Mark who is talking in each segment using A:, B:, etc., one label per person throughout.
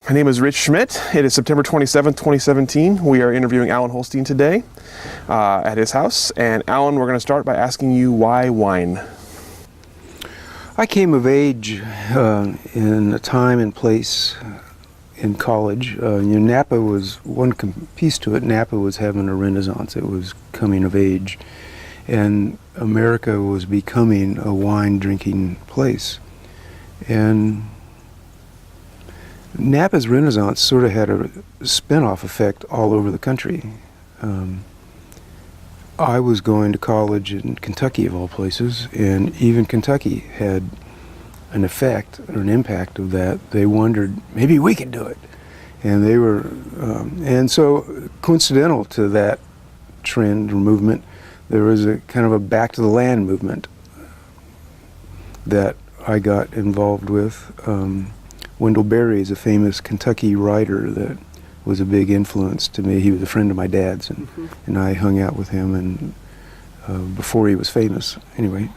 A: My name is Rich Schmidt. It is September 27th, 2017. We are interviewing Allen Holstein today at his house. And Allen, we're going to start by asking you, why wine?
B: I came of age in a time and place in college. Napa was one piece to it. Napa was having a renaissance. It was coming of age. And America was becoming a wine drinking place. And Napa's renaissance sort of had a spin-off effect all over the country. I was going to college in Kentucky, of all places, and even Kentucky had an effect or an impact of that. They wondered, maybe we could do it. And they were, and so coincidental to that trend or movement, there was a kind of a back to the land movement that I got involved with. Wendell Berry is a famous Kentucky writer that was a big influence to me. He was a friend of my dad's, and I hung out with him and before he was famous. Anyway,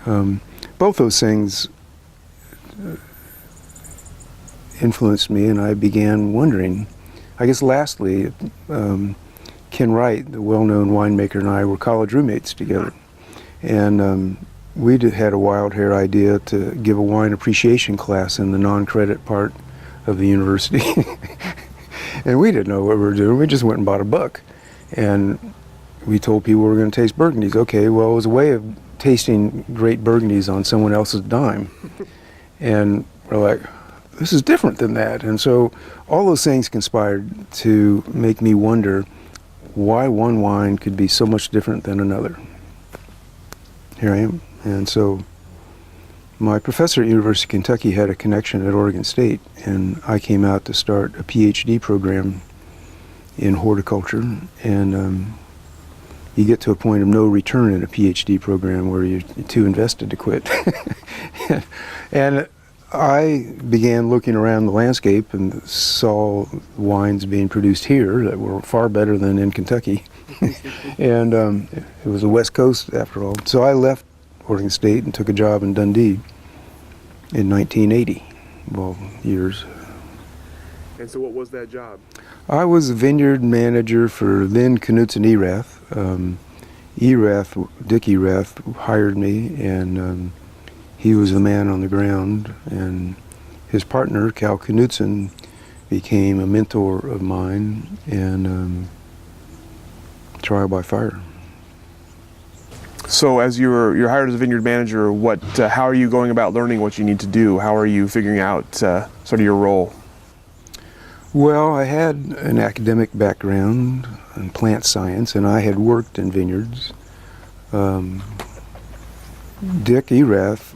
B: both those things influenced me, and I began wondering. I guess lastly, Ken Wright, the well-known winemaker, and I were college roommates together, and we had a wild hair idea to give a wine appreciation class in the non-credit part of the university. And we didn't know what we were doing. We just went and bought a book, and we told people we were going to taste Burgundies. Okay, well, it was a way of tasting great Burgundies on someone else's dime. And we're like, this is different than that. And so all those things conspired to make me wonder why one wine could be so much different than another. Here I am. And so my professor at University of Kentucky had a connection at Oregon State, and I came out to start a PhD program in horticulture. And you get to a point of no return in a PhD program where you're too invested to quit. And I began looking around the landscape and saw wines being produced here that were far better than in Kentucky. And it was the West Coast after all. So I left Oregon State and took a job in Dundee in 1980. Well, years.
A: And so what was that job?
B: I was a vineyard manager for then Knudsen Erath. Dick Erath hired me, and he was the man on the ground, and his partner, Cal Knudsen, became a mentor of mine, and trial by fire.
A: So as you're hired as a vineyard manager, how are you going about learning what you need to do? How are you figuring out sort of your role?
B: Well, I had an academic background in plant science, and I had worked in vineyards. Dick Erath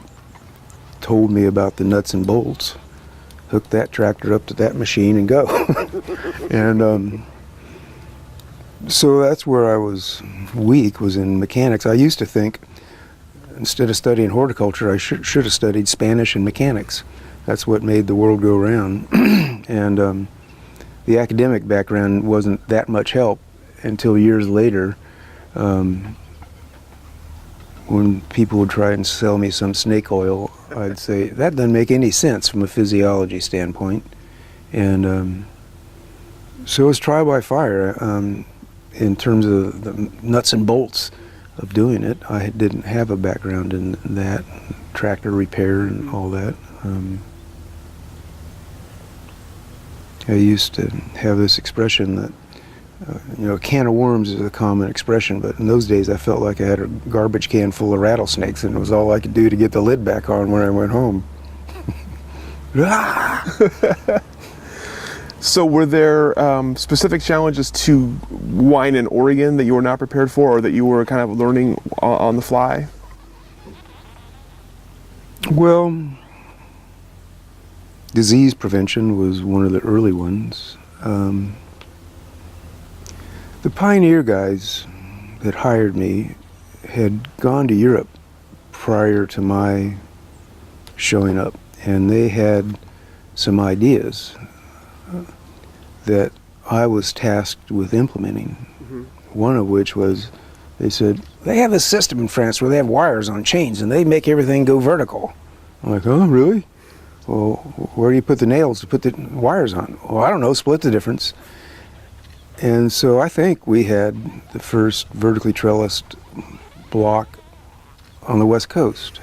B: told me about the nuts and bolts. Hook that tractor up to that machine and go. And so that's where I was weak, was in mechanics. I used to think, instead of studying horticulture, I should have studied Spanish and mechanics. That's what made the world go round. And the academic background wasn't that much help until years later, when people would try and sell me some snake oil. I'd say, that doesn't make any sense from a physiology standpoint. And so it was trial by fire. In terms of the nuts and bolts of doing it, I didn't have a background in that, tractor repair and all that. I used to have this expression that, a can of worms is a common expression, but in those days I felt like I had a garbage can full of rattlesnakes, and it was all I could do to get the lid back on when I went home.
A: So were there specific challenges to wine in Oregon that you were not prepared for, or that you were kind of learning on the fly?
B: Well, disease prevention was one of the early ones. The pioneer guys that hired me had gone to Europe prior to my showing up, and they had some ideas that I was tasked with implementing. One of which was, they said, they have this system in France where they have wires on chains and they make everything go vertical. I'm like, oh, really? Well, where do you put the nails to put the wires on? Well, I don't know, split the difference. And so I think we had the first vertically trellised block on the West Coast.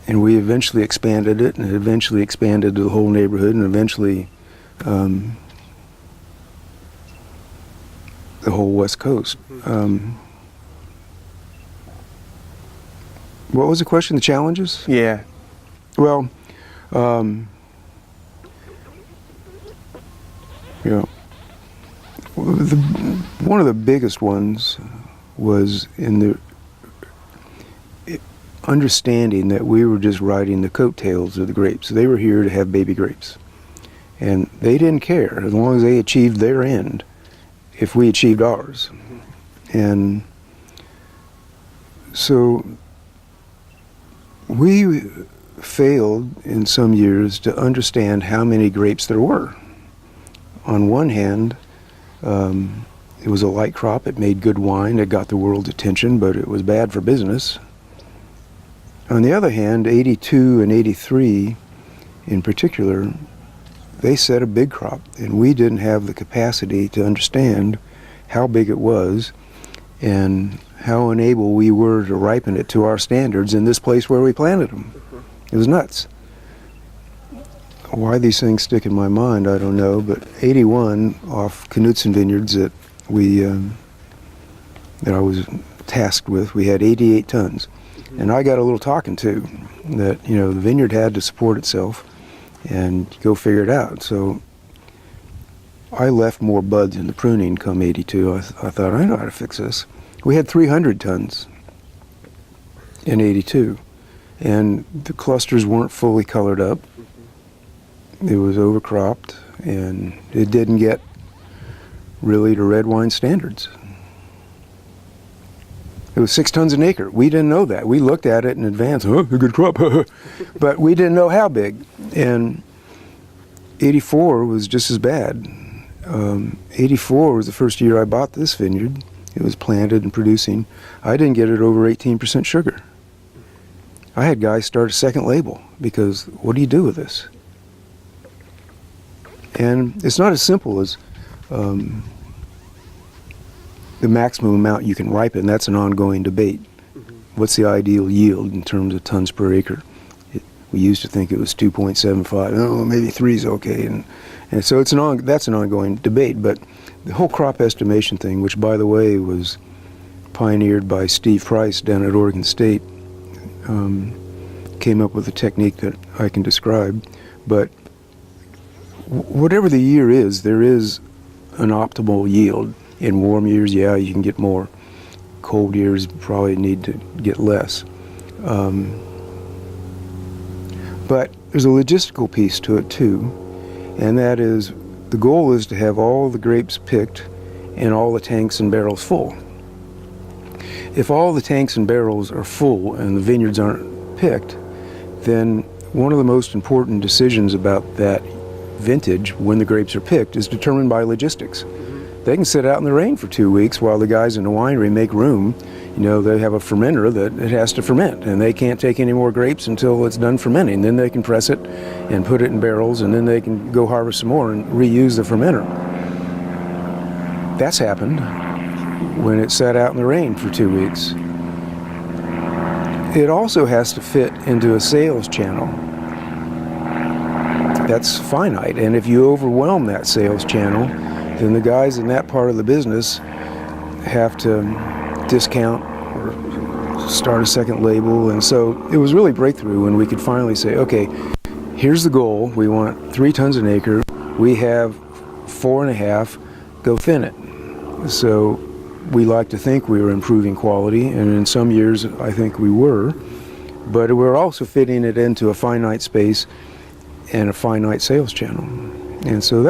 B: And we eventually expanded it, and it eventually expanded to the whole neighborhood, and eventually the whole West Coast. What was the question? The challenges?
A: Yeah.
B: Well, one of the biggest ones was in the understanding that we were just riding the coattails of the grapes. They were here to have baby grapes. And they didn't care as long as they achieved their end if we achieved ours. And so we failed in some years to understand how many grapes there were. On one hand, it was a light crop. It made good wine. It got the world's attention, but it was bad for business. On the other hand, 82 and 83 in particular, they set a big crop, and we didn't have the capacity to understand how big it was and how unable we were to ripen it to our standards in this place where we planted them. It was nuts. Why these things stick in my mind, I don't know, but 81 off Knudsen Vineyards that I was tasked with, we had 88 tons. And I got a little talking to that, the vineyard had to support itself and go figure it out. So I left more buds in the pruning come 82. I thought, I know how to fix this. We had 300 tons in 82, and the clusters weren't fully colored up. It was overcropped, and it didn't get really to red wine standards. It was 6 tons an acre. We didn't know that. We looked at it in advance, a good crop, but we didn't know how big. And 84 was just as bad. 84 was the first year I bought this vineyard. It was planted and producing. I didn't get it over 18% sugar. I had guys start a second label because what do you do with this? And it's not as simple as the maximum amount you can ripen. That's an ongoing debate. What's the ideal yield in terms of tons per acre? We used to think it was 2.75. Oh, maybe 3 is okay. And so that's an ongoing debate. But the whole crop estimation thing, which by the way was pioneered by Steve Price down at Oregon State, came up with a technique that I can describe. But whatever the year is, there is an optimal yield. In warm years, yeah, you can get more. Cold years, probably need to get less. But there's a logistical piece to it too, and that is the goal is to have all the grapes picked and all the tanks and barrels full. If all the tanks and barrels are full and the vineyards aren't picked, then one of the most important decisions about that vintage when the grapes are picked is determined by logistics. They can sit out in the rain for 2 weeks while the guys in the winery make room. They have a fermenter that it has to ferment, and they can't take any more grapes until it's done fermenting. Then they can press it and put it in barrels, and then they can go harvest some more and reuse the fermenter. That's happened when it sat out in the rain for 2 weeks. It also has to fit into a sales channel. That's finite, and if you overwhelm that sales channel, then the guys in that part of the business have to discount or start a second label. And so it was really breakthrough when we could finally say, okay, here's the goal. We want 3 tons an acre. We have 4.5, go thin it. So we like to think we were improving quality, and in some years I think we were, but we're also fitting it into a finite space and a finite sales channel. And so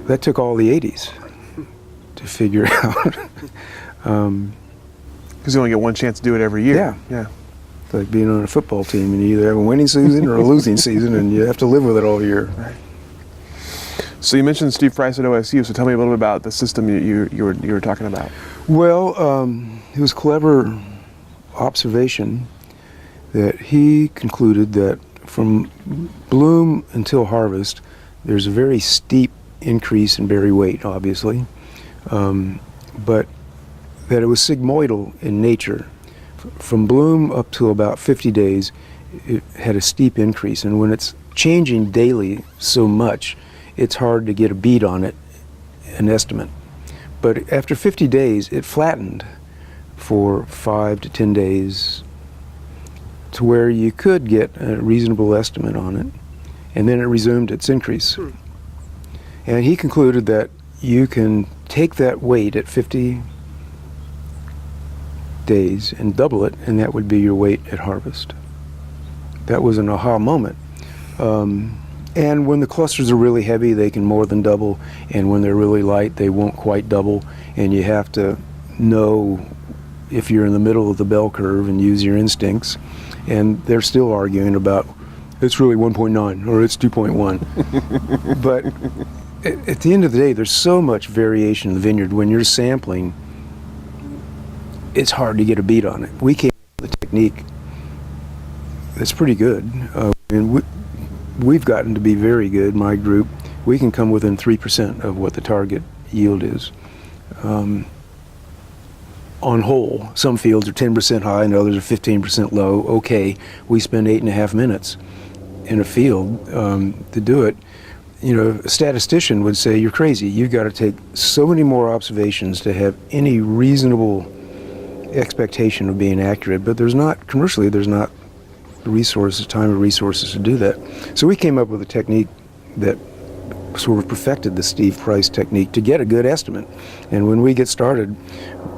B: that took all the 80s to figure out.
A: Because you only get one chance to do it every year.
B: Yeah. It's like being on a football team, and you either have a winning season or a losing season, and you have to live with it all year.
A: Right. So you mentioned Steve Price at OSU, so tell me a little bit about the system you were talking about.
B: Well, it was clever observation that he concluded that from bloom until harvest, there's a very steep increase in berry weight, obviously, but that it was sigmoidal in nature. From bloom up to about 50 days, it had a steep increase, and when it's changing daily so much, it's hard to get a bead on it, an estimate. But after 50 days, it flattened for 5 to 10 days to where you could get a reasonable estimate on it, and then it resumed its increase. And he concluded that you can take that weight at 50 days and double it, and that would be your weight at harvest. That was an aha moment. And when the clusters are really heavy, they can more than double, and when they're really light, they won't quite double, and you have to know if you're in the middle of the bell curve and use your instincts. And they're still arguing about, it's really 1.9 or it's 2.1. But at the end of the day, there's so much variation in the vineyard. When you're sampling, it's hard to get a beat on it. We came up with a technique that's pretty good. And we've gotten to be very good, my group. We can come within 3% of what the target yield is. On whole, some fields are 10% high and others are 15% low. Okay, we spend 8.5 minutes in a field to do it. You know, a statistician would say, you're crazy. You've got to take so many more observations to have any reasonable expectation of being accurate, but commercially, there's not the resources, time or resources to do that. So we came up with a technique that sort of perfected the Steve Price technique to get a good estimate. And when we get started,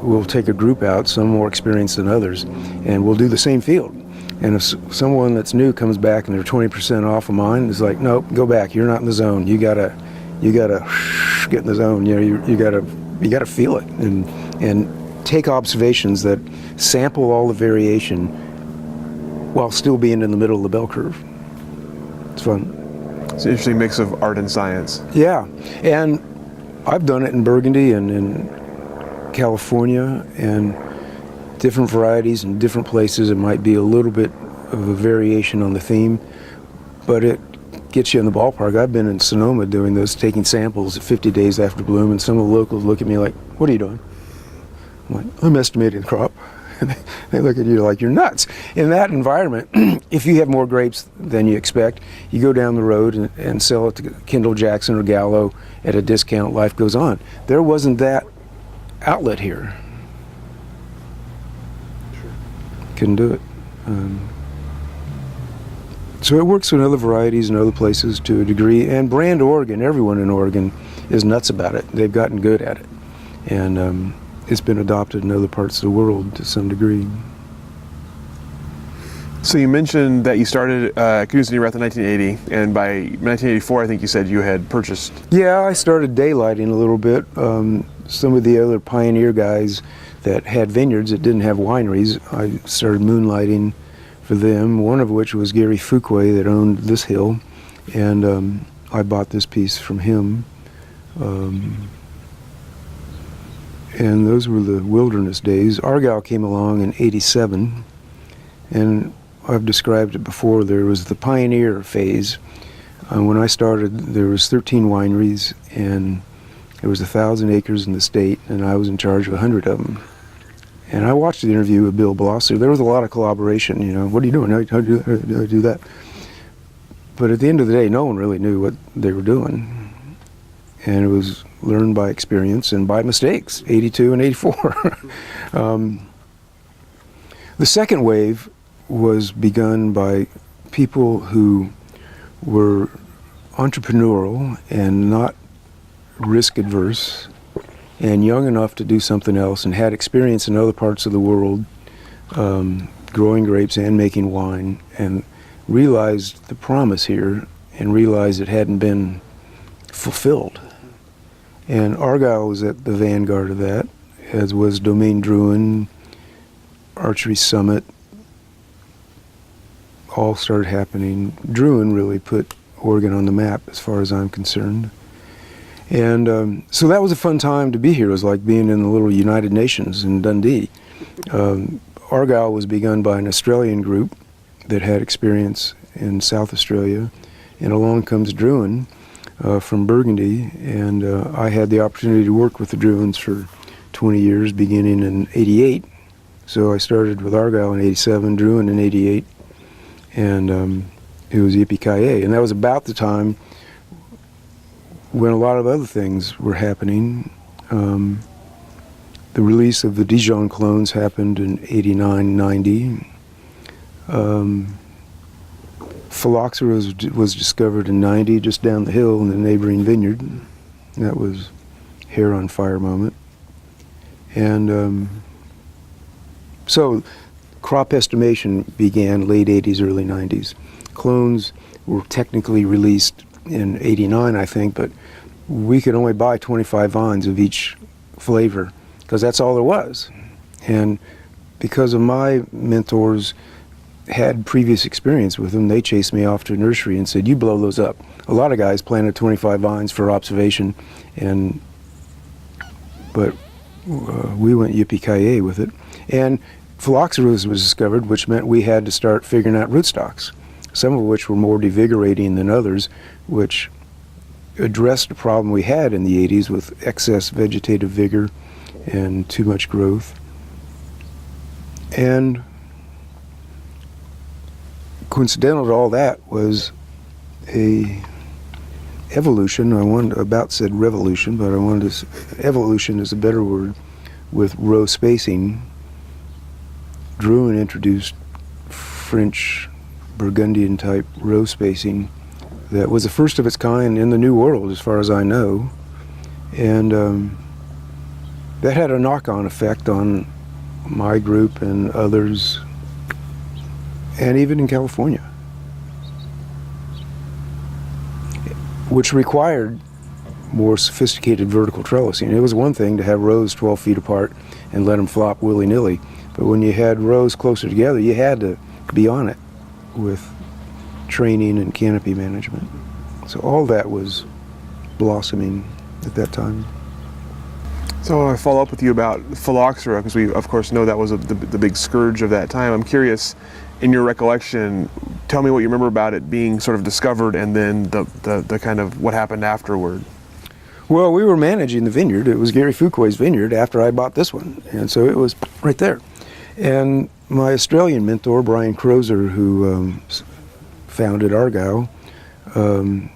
B: we'll take a group out, some more experienced than others, and we'll do the same field. And if someone that's new comes back and they're 20% off of mine, it's like, nope, go back. You're not in the zone. You gotta get in the zone. You know, you gotta feel it and take observations that sample all the variation while still being in the middle of the bell curve. It's fun.
A: It's an interesting mix of art and science.
B: Yeah, and I've done it in Burgundy and in California, and different varieties in different places. It might be a little bit of a variation on the theme, but it gets you in the ballpark. I've been in Sonoma doing this, taking samples at 50 days after bloom, and some of the locals look at me like, what are you doing? I'm like, I'm estimating the crop. And they look at you like you're nuts. In that environment, if you have more grapes than you expect, you go down the road and sell it to Kendall Jackson or Gallo at a discount. Life goes on. There wasn't that outlet here. Sure. Couldn't do it. So it works with other varieties and other places to a degree. And Brand Oregon, everyone in Oregon is nuts about it. They've gotten good at it. And it's been adopted in other parts of the world to some degree.
A: So you mentioned that you started Canoes in Wrath in 1980, and by 1984, I think you said you had purchased.
B: Yeah, I started daylighting a little bit. Some of the other pioneer guys that had vineyards that didn't have wineries, I started moonlighting for them, one of which was Gary Fuquay that owned this hill, and I bought this piece from him. And those were the wilderness days. Argyle came along in '87, and I've described it before. There was the pioneer phase. When I started, there was 13 wineries, and there was 1,000 acres in the state, and I was in charge of 100 of them. And I watched the interview with Bill Blosser. There was a lot of collaboration. You know, what are you doing? How do I do that? But at the end of the day, no one really knew what they were doing. And it was learned by experience and by mistakes, 82 and 84. The second wave was begun by people who were entrepreneurial and not risk adverse and young enough to do something else and had experience in other parts of the world growing grapes and making wine, and realized the promise here and realized it hadn't been fulfilled. And Argyle was at the vanguard of that, as was Domaine Drouin, Archery Summit, all started happening. Drouin really put Oregon on the map as far as I'm concerned. And so that was a fun time to be here. It was like being in the little United Nations in Dundee. Argyle was begun by an Australian group that had experience in South Australia, and along comes Druin from Burgundy, and I had the opportunity to work with the Druins for 20 years, beginning in '88. So I started with Argyle in '87, Druin in '88, and it was Yippee-ki-yay. And that was about the time when a lot of other things were happening. The release of the Dijon clones happened in '89, '90. Phylloxera was discovered in '90, just down the hill in the neighboring vineyard. That was hair on fire moment. And so crop estimation began late '80s, early '90s. Clones were technically released in '89, I think, but we could only buy 25 vines of each flavor because that's all there was. And because of my mentors had previous experience with them, they chased me off to a nursery and said, "You blow those up." A lot of guys planted 25 vines for observation, but we went yippee-ki-yay with it. And phylloxera was discovered, which meant we had to start figuring out rootstocks, some of which were more devigorating than others, which addressed a problem we had in the '80s with excess vegetative vigor and too much growth. And coincidental to all that was a evolution. About said revolution, but I wanted to, evolution is a better word, with row spacing. Druin introduced French Burgundian type row spacing that was the first of its kind in the New World, as far as I know. And that had a knock-on effect on my group and others, and even in California, which required more sophisticated vertical trellising. It was one thing to have rows 12 feet apart and let them flop willy-nilly, but when you had rows closer together, you had to be on it with training and canopy management. So all that was blossoming at that time.
A: So I follow up with you about phylloxera, because we of course know that was the big scourge of that time. I'm curious, in your recollection, tell me what you remember about it being sort of discovered, and then the kind of what happened afterward.
B: Well, we were managing the vineyard. It was Gary Fuquay's vineyard after I bought this one, and so it was right there. And my Australian mentor, Brian Crozer, who founded Argyle, we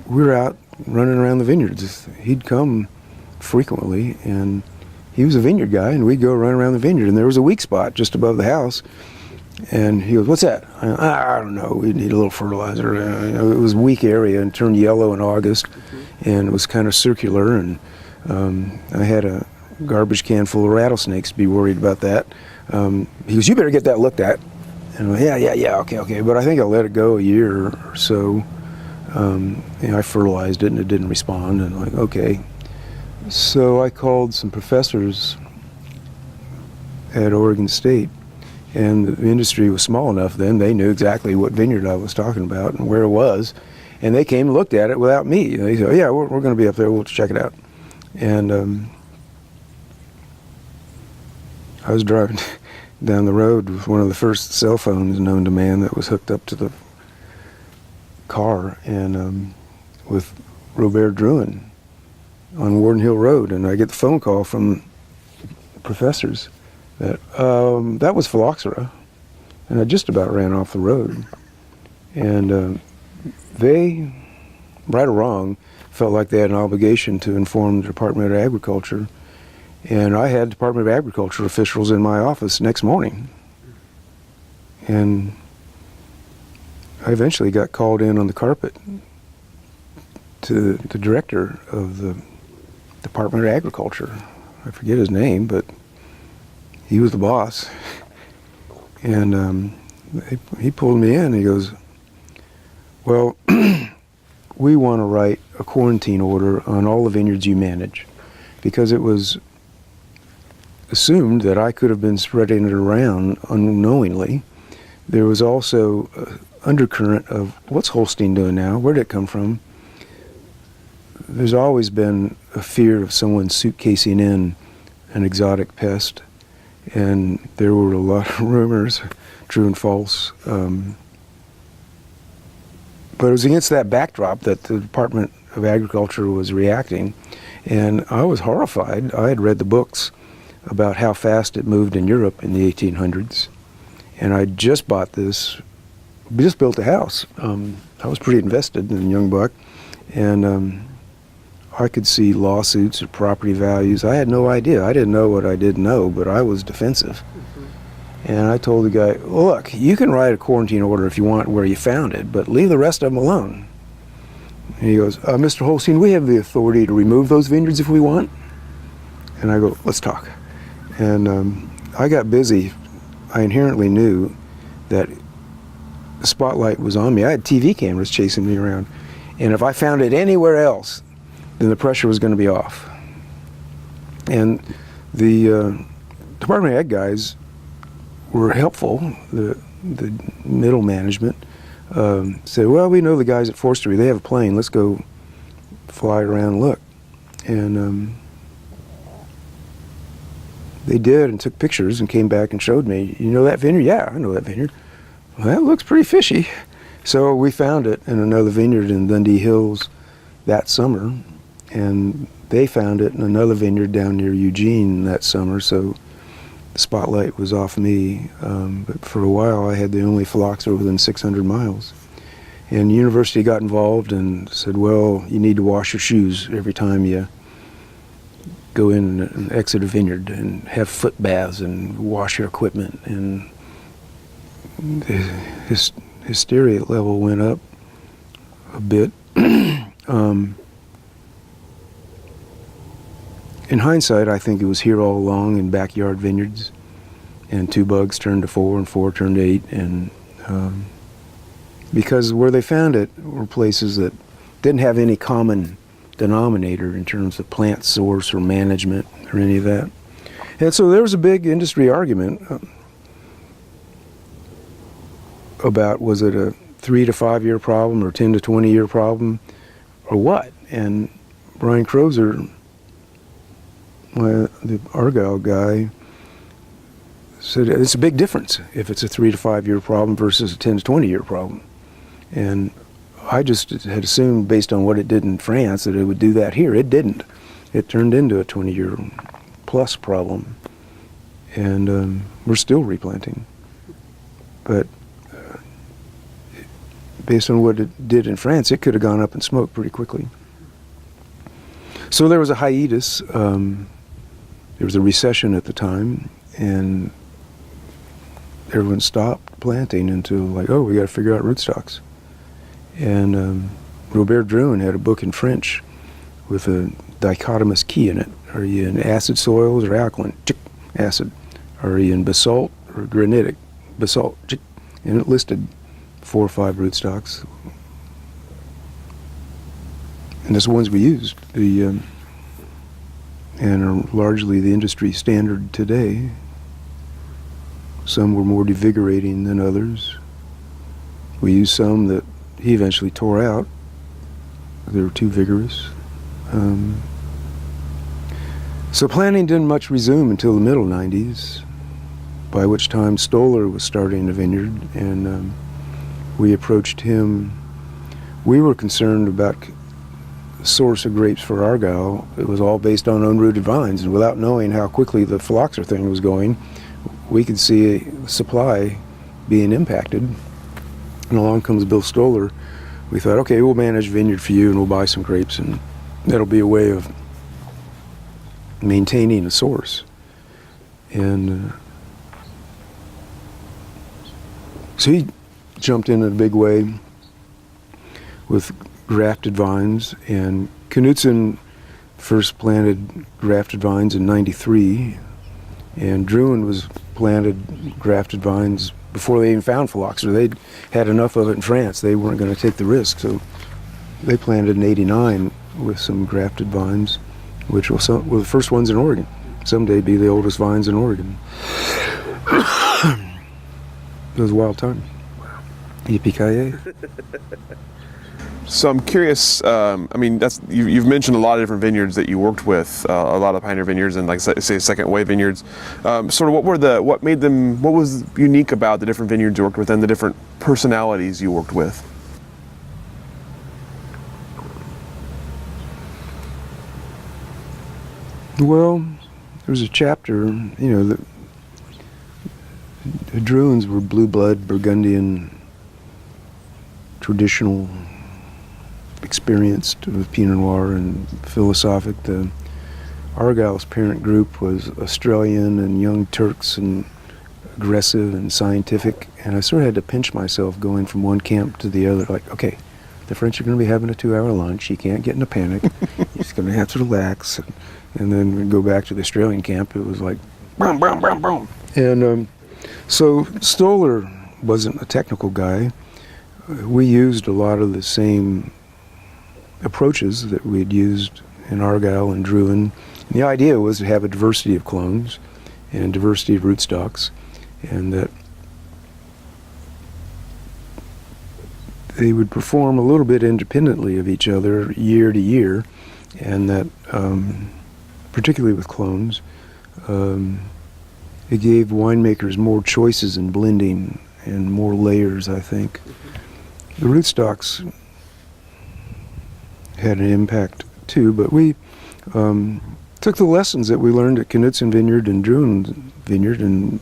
B: were out running around the vineyards. He'd come frequently, and he was a vineyard guy, and we'd go run around the vineyard, and there was a weak spot just above the house, and he goes, "What's that?" I don't know, we need a little fertilizer. It was a weak area and turned yellow in August, and it was kind of circular, and I had a garbage can full of rattlesnakes to be worried about that. He goes, "You better get that looked at." And I went, yeah, okay, but I think I'll let it go a year or so. I fertilized it and it didn't respond, and I'm like, okay. So I called some professors at Oregon State, and the industry was small enough then, they knew exactly what vineyard I was talking about and where it was, and they came and looked at it without me. They said, "Oh, yeah, we're going to be up there, we'll check it out." And I was driving down the road with one of the first cell phones known to man that was hooked up to the car, and with Robert Druin on Warden Hill Road, and I get the phone call from the professors that that was phylloxera, and I just about ran off the road. And they, right or wrong, felt like they had an obligation to inform the Department of Agriculture, and I had Department of Agriculture officials in my office next morning. And I eventually got called in on the carpet to the director of the Department of Agriculture. I forget his name, but he was the boss. And he pulled me in and he goes, "Well, we want to write a quarantine order on all the vineyards you manage," because it was assumed that I could have been spreading it around unknowingly. There was also an undercurrent of, what's Holstein doing now? Where did it come from? There's always been a fear of someone suitcasing in an exotic pest, And there were a lot of rumors, true and false. But it was against that backdrop that the Department of Agriculture was reacting. And I was horrified. I had read the books about how fast it moved in Europe in the 1800s. And I just bought this, just built a house. I was pretty invested in young buck. And I could see lawsuits or property values. I had no idea. I didn't know what I didn't know, but I was defensive. And I told the guy, look, you can write a quarantine order if you want where you found it, but leave the rest of them alone. And he goes, Mr. Holstein, we have the authority to remove those vineyards if we want. And I go, let's talk. And I got busy. I inherently knew that the spotlight was on me. I had TV cameras chasing me around. And if I found it anywhere else, then the pressure was going to be off. And the Department of Ag guys were helpful. The middle management said, well, we know the guys at Forestry. They have a plane. Let's go fly around and look. And they did and took pictures and came back and showed me, you know that vineyard? Yeah, I know that vineyard. Well, that looks pretty fishy. So we found it in another vineyard in Dundee Hills that summer. And they found it in another vineyard down near Eugene that summer. So the spotlight was off me, but for a while I had the only phylloxera within 600 miles. And the university got involved and said, well, you need to wash your shoes every time you go in and exit a vineyard, and have foot baths and wash your equipment. And the hysteria level went up a bit. In hindsight, I think it was here all along in backyard vineyards, and 2 bugs turned to 4 and 4 turned to 8, and because where they found it were places that didn't have any common denominator in terms of plant source or management or any of that. And so there was a big industry argument about, was it a 3 to 5 year problem or 10 to 20 year problem or what? And Brian Crozer, the Argyle guy, said it's a big difference if it's a 3 to 5 year problem versus a 10 to 20 year problem. And I just had assumed, based on what it did in France, that it would do that here. It didn't. It turned into a 20 year plus problem. And we're still replanting. But based on what it did in France, it could have gone up in smoke pretty quickly. So there was a hiatus. There was a recession at the time, and everyone stopped planting until, like, oh, we got to figure out rootstocks. And Robert Drouin had a book in French with a dichotomous key in it. Are you in acid soils or alkaline? Chick, acid. Are you in basalt or granitic? Basalt. Chick. And it listed 4 or 5 rootstocks. And that's the ones we used. And are largely the industry standard today. Some were more devigorating than others. We used some that he eventually tore out. They were too vigorous. So planting didn't much resume until the middle 90s, by which time Stoller was starting a vineyard, and we approached him. We were concerned about the source of grapes for Argyle. It was all based on unrooted vines, and without knowing how quickly the phylloxera thing was going, we could see a supply being impacted. And along comes Bill Stoller. We thought, okay, we'll manage vineyard for you and we'll buy some grapes, and that'll be a way of maintaining a source. And so he jumped in a big way with grafted vines, and Knudsen first planted grafted vines in '93, and Drouin was planted grafted vines before they even found phylloxera. They'd had enough of it in France. They weren't going to take the risk, so they planted in '89 with some grafted vines, which were the first ones in Oregon. Someday be the oldest vines in Oregon. It was a wild time. Yippee-ki-yay.
A: So I'm curious. I mean, you've mentioned a lot of different vineyards that you worked with, a lot of Pioneer Vineyards and, like say, Second Wave Vineyards. Sort of, what made them? What was unique about the different vineyards you worked with and the different personalities you worked with?
B: Well, there was a chapter. The Druins were blue blood, Burgundian, traditional, experienced with Pinot Noir and philosophic. The Argyll's parent group was Australian and young Turks and aggressive and scientific, and I sort of had to pinch myself going from one camp to the other, like, okay, the French are going to be having a 2-hour lunch, you can't get in a panic, you're just going to have to relax, and then we go back to the Australian camp, it was like, boom, boom, boom, boom. And so Stoller wasn't a technical guy. We used a lot of the same approaches that we'd used in Argyll and Druin. And the idea was to have a diversity of clones and diversity of rootstocks, and that they would perform a little bit independently of each other year to year, and that particularly with clones, it gave winemakers more choices in blending and more layers, I think. The rootstocks had an impact too, but we took the lessons that we learned at Knudsen Vineyard and Druin Vineyard and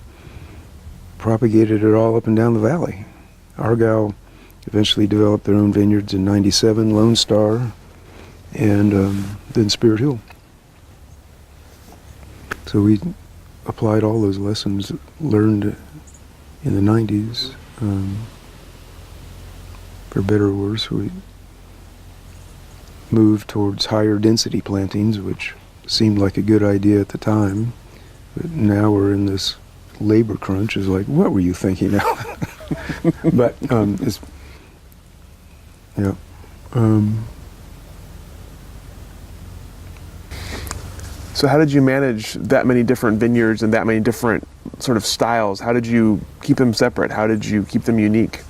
B: propagated it all up and down the valley. Argyll eventually developed their own vineyards in '97, Lone Star, and then Spirit Hill. So we applied all those lessons learned in the '90s. For better or worse, we moved towards higher density plantings, which seemed like a good idea at the time. But now we're in this labor crunch. It's like, what were you thinking now? But it's, yeah.
A: So how did you manage that many different vineyards and that many different sort of styles? How did you keep them separate? How did you keep them unique?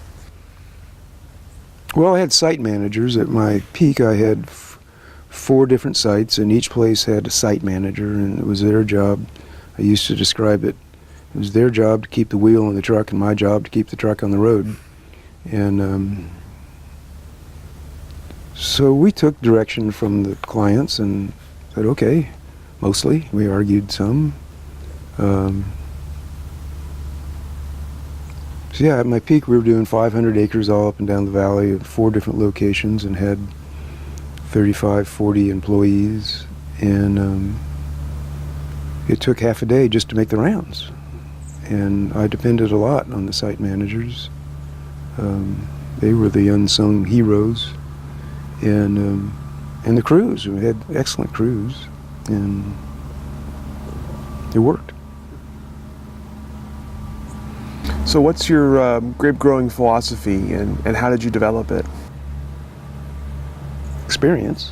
B: Well, I had site managers. At my peak, I had 4 different sites, and each place had a site manager, and it was their job. I used to describe it. It was their job to keep the wheel in the truck, and my job to keep the truck on the road. And so we took direction from the clients and said, okay, mostly. We argued some. So yeah, at my peak we were doing 500 acres all up and down the valley at 4 different locations and had 35, 40 employees, and it took half a day just to make the rounds. And I depended a lot on the site managers. They were the unsung heroes, and the crews. We had excellent crews, and it worked.
A: So what's your grape growing philosophy, and how did you develop it?
B: Experience.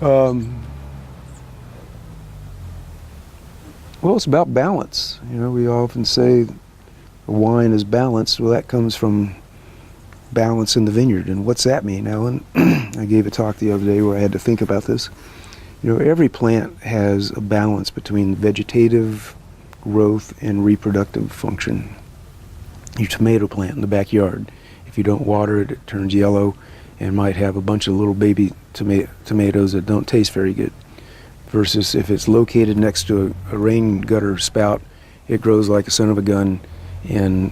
B: Well, it's about balance. You know, we often say wine is balanced. Well, that comes from balance in the vineyard. And what's that mean, Alan? I gave a talk the other day where I had to think about this. You know, every plant has a balance between vegetative growth and reproductive function. Your tomato plant in the backyard, if you don't water it, it turns yellow and might have a bunch of little baby tomatoes that don't taste very good. Versus if it's located next to a rain gutter spout, it grows like a son of a gun and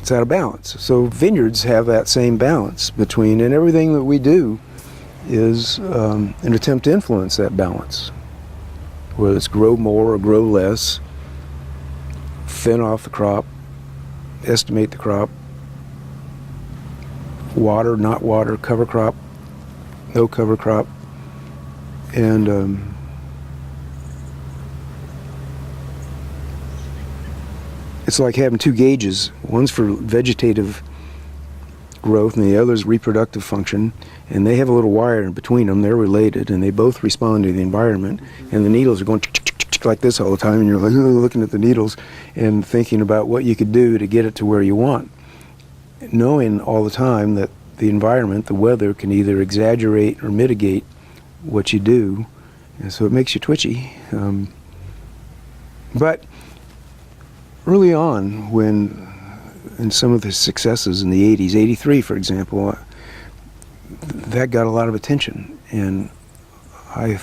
B: it's out of balance. So vineyards have that same balance between, and everything that we do is an attempt to influence that balance. Whether it's grow more or grow less, thin off the crop, estimate the crop, water, not water, cover crop, no cover crop, and it's like having 2 gauges. One's for vegetative growth and the other's reproductive function, and they have a little wire in between them. They're related, and they both respond to the environment, and the needles are going like this all the time, and you're like looking at the needles and thinking about what you could do to get it to where you want, knowing all the time that the environment, the weather, can either exaggerate or mitigate what you do, and so it makes you twitchy. But early on, when in some of the successes in the 80s, 83 for example, that got a lot of attention, and I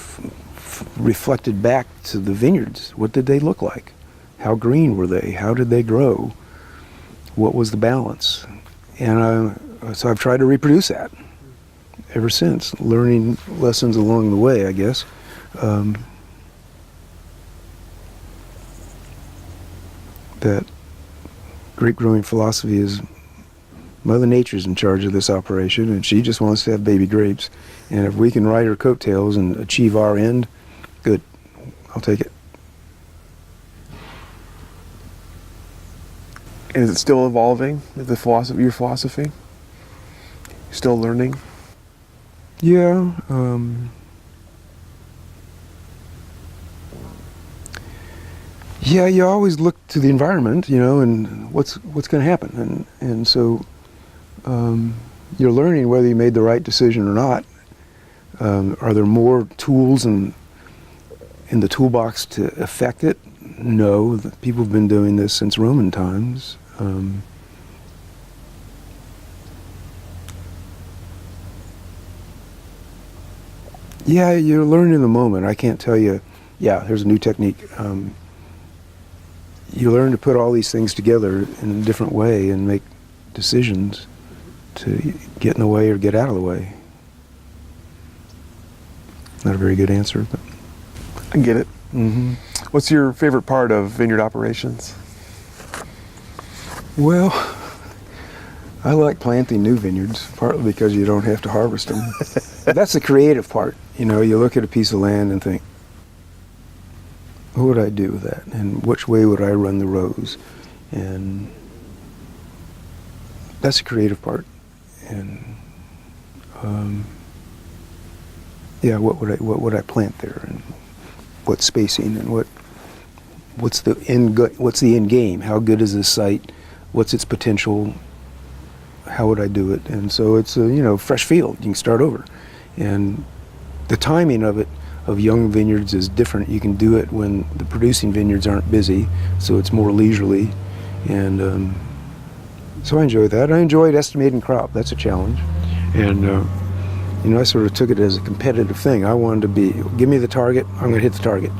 B: reflected back to the vineyards. What did they look like? How green were they? How did they grow? What was the balance? And so I've tried to reproduce that ever since, learning lessons along the way, I guess. That grape growing philosophy is Mother Nature's in charge of this operation, and she just wants to have baby grapes. And if we can ride her coattails and achieve our end, good. I'll take it.
A: And is it still evolving, the philosophy, your philosophy? Still learning?
B: Yeah. Yeah, you always look to the environment, and what's going to happen, and so you're learning whether you made the right decision or not. Are there more tools in the toolbox to affect it? No, people have been doing this since Roman times. Yeah, you're learning in the moment. I can't tell you, here's a new technique. You learn to put all these things together in a different way and make decisions to get in the way or get out of the way. Not a very good answer, but
A: I get it.
B: Mm-hmm.
A: What's your favorite part of vineyard operations?
B: Well, I like planting new vineyards, partly because you don't have to harvest them. That's the creative part. You look at a piece of land and think, what would I do with that? And which way would I run the rows? And that's the creative part. And what would I plant there? And what spacing? And what's the end game? How good is this site? What's its potential? How would I do it? And so it's a fresh field. You can start over, and the timing of young vineyards is different. You can do it when the producing vineyards aren't busy, so it's more leisurely, and so I enjoy that. I enjoyed estimating crop. That's a challenge, and I sort of took it as a competitive thing. I wanted to give me the target. I'm going to hit the target,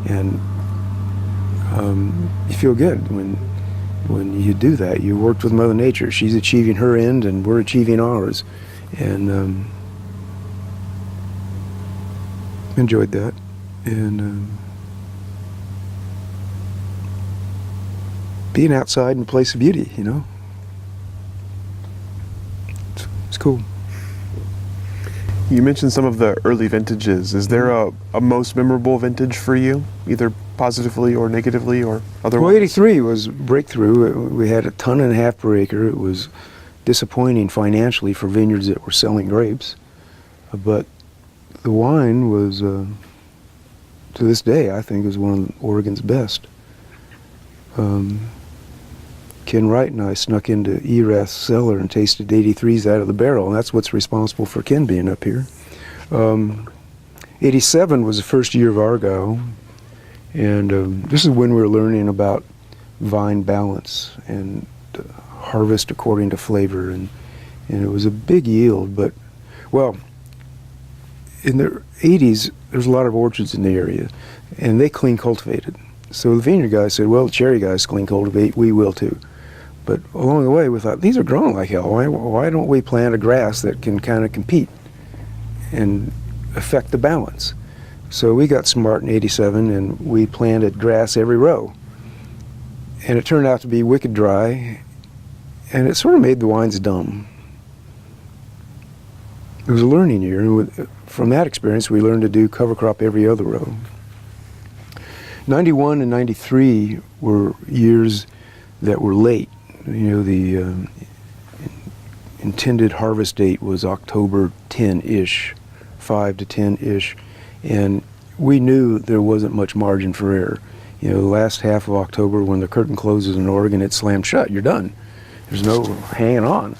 B: and you feel good when you do that. You worked with Mother Nature. She's achieving her end, and we're achieving ours, and enjoyed that. And being outside in a place of beauty, it's cool.
A: You mentioned some of the early vintages. Is there a most memorable vintage for you, either positively or negatively or otherwise?
B: Well, 83 was a breakthrough. We had 1.5 tons per acre. It was disappointing financially for vineyards that were selling grapes, but the wine was, to this day, I think, is one of Oregon's best. Ken Wright and I snuck into Erath's cellar and tasted 83s out of the barrel, and that's what's responsible for Ken being up here. 87 was the first year of Argyle, and this is when we were learning about vine balance and harvest according to flavor, and it was a big yield, but, well, in the 80s, there's a lot of orchards in the area, and they clean cultivated. So the vineyard guys said, well, the cherry guys clean cultivate, we will too. But along the way, we thought, these are growing like hell. Why don't we plant a grass that can kind of compete and affect the balance? So we got smart in 87, and we planted grass every row. And it turned out to be wicked dry, and it sort of made the wines dumb. It was a learning year, and from that experience, we learned to do cover crop every other row. 91 and 93 were years that were late. The intended harvest date was October 10-ish, 5 to 10-ish, and we knew there wasn't much margin for error. The last half of October, when the curtain closes in Oregon, it's slammed shut. You're done. There's no hanging on.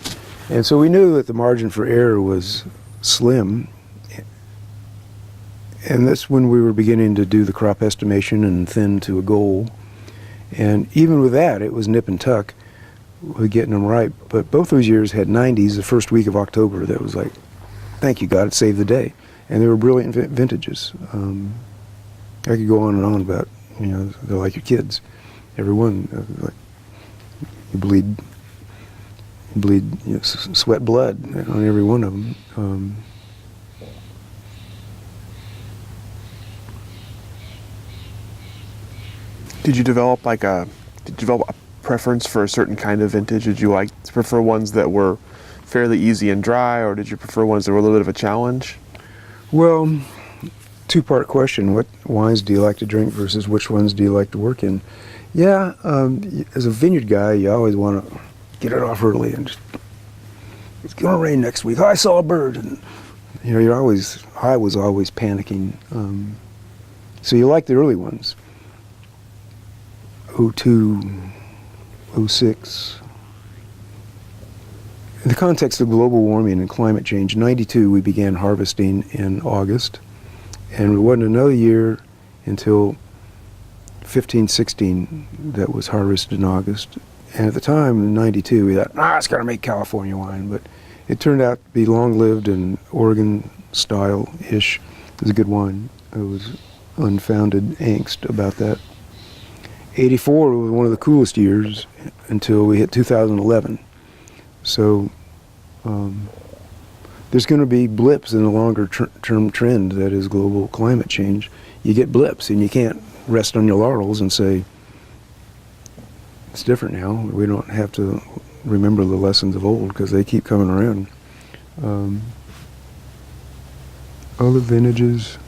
B: And so we knew that the margin for error was slim. And that's when we were beginning to do the crop estimation and thin to a goal. And even with that, it was nip and tuck with getting them ripe. But both those years had 90s the first week of October. That was like, thank you, God, it saved the day. And they were brilliant vintages. I could go on and on about, they're like your kids. Every one, like, you bleed, sweat blood on every one of them.
A: Did you develop a preference for a certain kind of vintage? Did you like to prefer ones that were fairly easy and dry, or did you prefer ones that were a little bit of a challenge?
B: Well, two-part question. What wines do you like to drink versus which ones do you like to work in? Yeah, as a vineyard guy, you always want to get it off early and just, it's going to rain next week. I saw a bird. And, I was always panicking. So you like the early ones. 02, 06. In the context of global warming and climate change, 92 we began harvesting in August, and it wasn't another year until 15, 16 that was harvested in August. And at the time, in 92, we thought, it's got to make California wine, but it turned out to be long-lived and Oregon style-ish. It was a good wine. It was unfounded angst about that. 84 was one of the coolest years until we hit 2011. So there's going to be blips in the longer term trend that is global climate change. You get blips, and you can't rest on your laurels and say, it's different now. We don't have to remember the lessons of old because they keep coming around. Other vintages.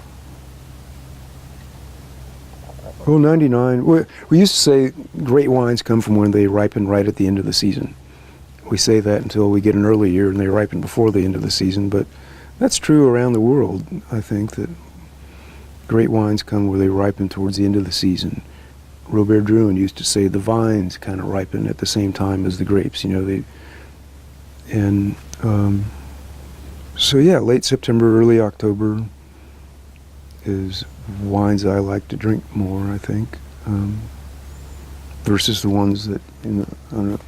B: Well, 99, we used to say great wines come from when they ripen right at the end of the season. We say that until we get an early year and they ripen before the end of the season, but that's true around the world, I think, that great wines come where they ripen towards the end of the season. Robert Drouin used to say the vines kind of ripen at the same time as the grapes, so yeah, late September, early October is wines I like to drink more, I think, versus the ones that on a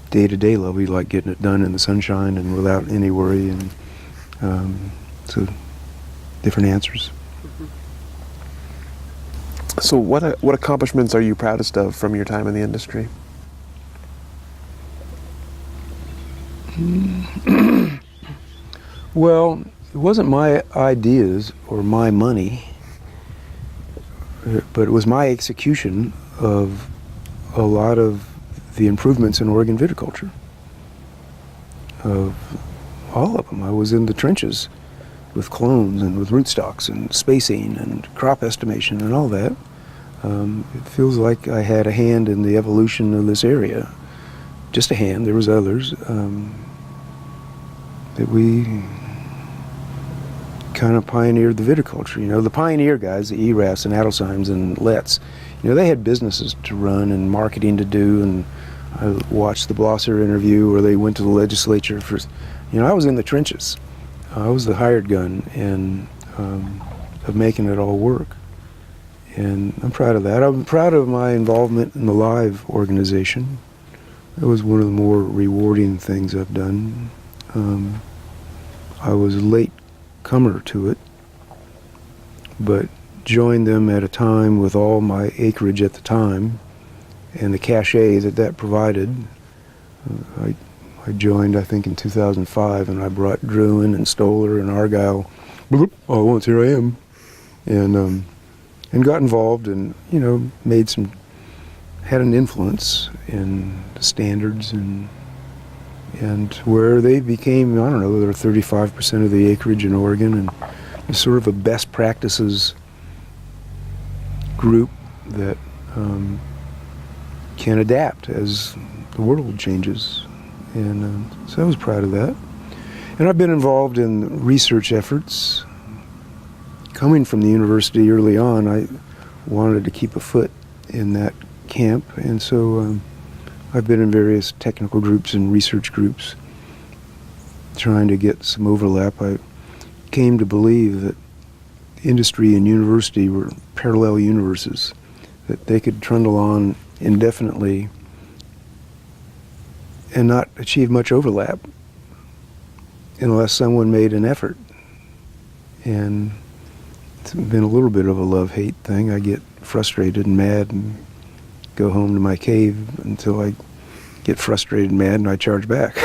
B: day-to-day level you like getting it done in the sunshine and without any worry, and so different answers.
A: So what accomplishments are you proudest of from your time in the industry?
B: Well, it wasn't my ideas or my money, but it was my execution of a lot of the improvements in Oregon viticulture. Of all of them. I was in the trenches with clones and with rootstocks and spacing and crop estimation and all that. It feels like I had a hand in the evolution of this area. Just a hand, there was others, that we kind of pioneered the viticulture. The pioneer guys, the Erafs and Adelsheims and Letts, they had businesses to run and marketing to do, and I watched the Blosser interview where they went to the legislature for, I was in the trenches. I was the hired gun and of making it all work. And I'm proud of that. I'm proud of my involvement in the Live organization. It was one of the more rewarding things I've done. I was a late comer to it, but joined them at a time with all my acreage at the time and the cachet that provided. I joined, I think, in 2005, and I brought Drouin and Stoller and Argyle bloop, all at once. Here I am, and got involved and had an influence in the standards and where they became, I don't know, they're 35% of the acreage in Oregon, and it's sort of a best practices group that can adapt as the world changes. And so I was proud of that. And I've been involved in research efforts. Coming from the university early on, I wanted to keep a foot in that camp, and so I've been in various technical groups and research groups trying to get some overlap, I came to believe that industry and university were parallel universes, that they could trundle on indefinitely and not achieve much overlap unless someone made an effort. And it's been a little bit of a love-hate thing. I get frustrated and mad and go home to my cave until I get frustrated and mad and I charge back.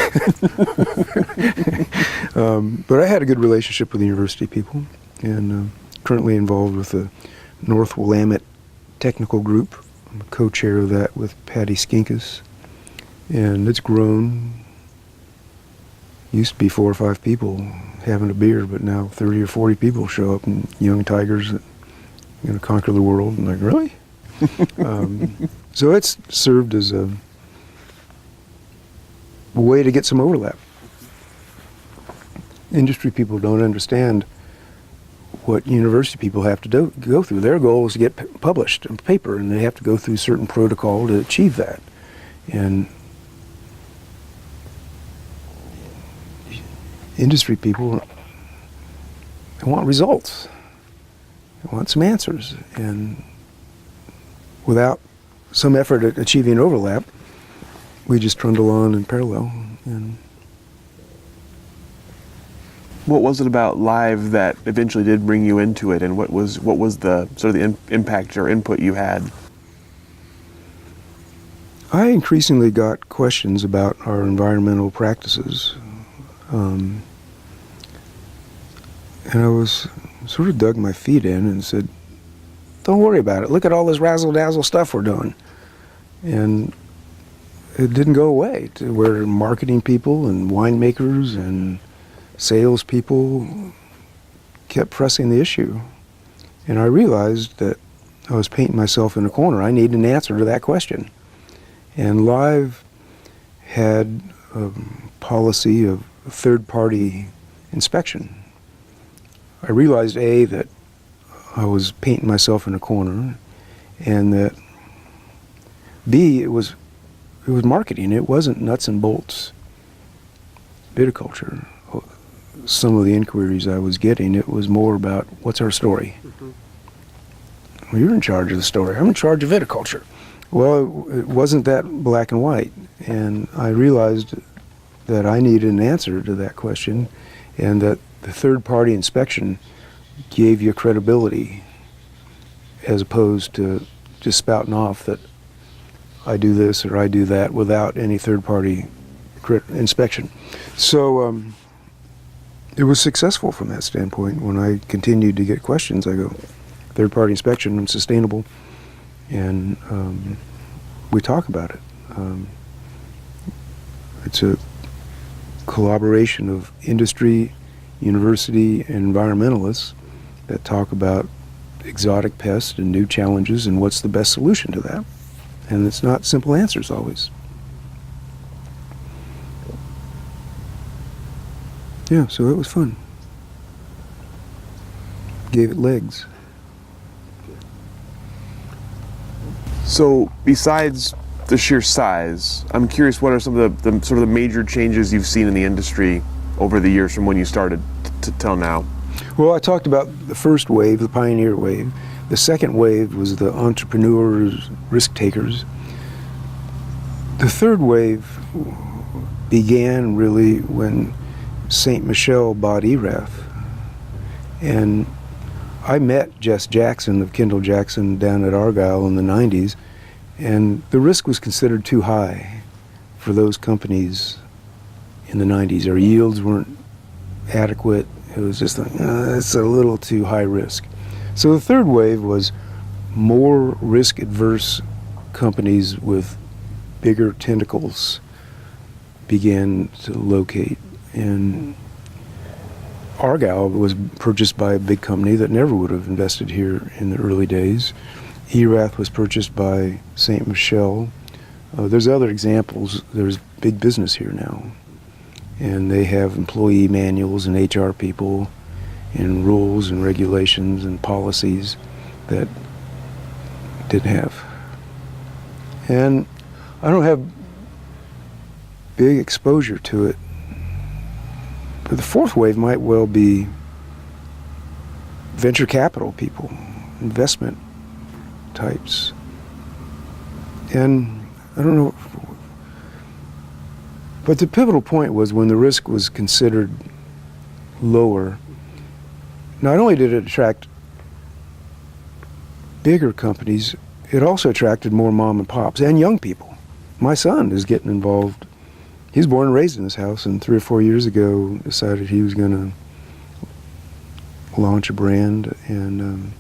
B: But I had a good relationship with the university people, and currently involved with the North Willamette Technical Group. I'm a co-chair of that with Patty Skinkus, and it's grown. Used to be 4 or 5 people having a beer, but now 30 or 40 people show up, and young tigers that are going to conquer the world. And like, really? So it's served as a way to get some overlap. Industry people don't understand what university people have to go through. Their goal is to get published in paper, and they have to go through certain protocol to achieve that. And industry people, they want results. They want some answers. And without some effort at achieving overlap, we just trundle on in parallel. And
A: what was it about live that eventually did bring you into it, and what was the sort of the impact or input you had?
B: I increasingly got questions about our environmental practices. And I was sort of dug my feet in and said, don't worry about it. Look at all this razzle-dazzle stuff we're doing. And it didn't go away to where marketing people and winemakers and salespeople kept pressing the issue. And I realized that I was painting myself in a corner. I needed an answer to that question. And Live had a policy of third-party inspection. I realized, A, that I was painting myself in a corner, and that, B, it was marketing. It wasn't nuts and bolts viticulture. Some of the inquiries I was getting, it was more about, what's our story? Mm-hmm. Well, you're in charge of the story. I'm in charge of viticulture. Well, it wasn't that black and white, and I realized that I needed an answer to that question, and that the third-party inspection gave you credibility as opposed to just spouting off that I do this or I do that without any third-party inspection. So it was successful from that standpoint. When I continued to get questions, I go, third-party inspection and sustainable, and we talk about it. It's a collaboration of industry, university, and environmentalists that talk about exotic pests and new challenges and what's the best solution to that. And it's not simple answers always. Yeah, so it was fun. Gave it legs.
A: So besides the sheer size, I'm curious, what are some of the sort of the major changes you've seen in the industry over the years from when you started till now?
B: Well, I talked about the first wave, the pioneer wave. The second wave was the entrepreneurs, risk takers. The third wave began really when St. Michel bought Erath. And I met Jess Jackson of Kendall Jackson down at Argyle in the 90s, and the risk was considered too high for those companies in the 90s. Our yields weren't adequate. It was just like, it's a little too high risk. So the third wave was more risk-adverse companies with bigger tentacles began to locate. And Argyle was purchased by a big company that never would have invested here in the early days. Erath was purchased by St. Michel. There's other examples. There's big business here now. And they have employee manuals and HR people and rules and regulations and policies that didn't have. And I don't have big exposure to it But the fourth wave might well be venture capital people, investment types. And I don't know, but the pivotal point was when the risk was considered lower, not only did it attract bigger companies, it also attracted more mom and pops and young people. My son is getting involved. He was born and raised in this house, and 3 or 4 years ago decided he was going to launch a brand. And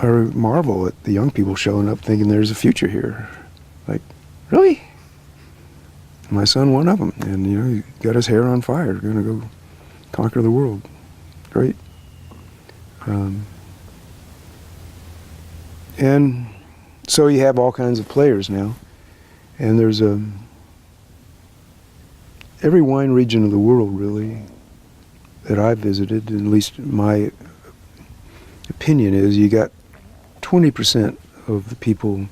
B: I marvel at the young people showing up thinking there's a future here. Like, really? My son, one of them, and he got his hair on fire, going to go conquer the world. Great. And so you have all kinds of players now, and there's every wine region of the world really that I've visited, at least my opinion is, you got 20% of the people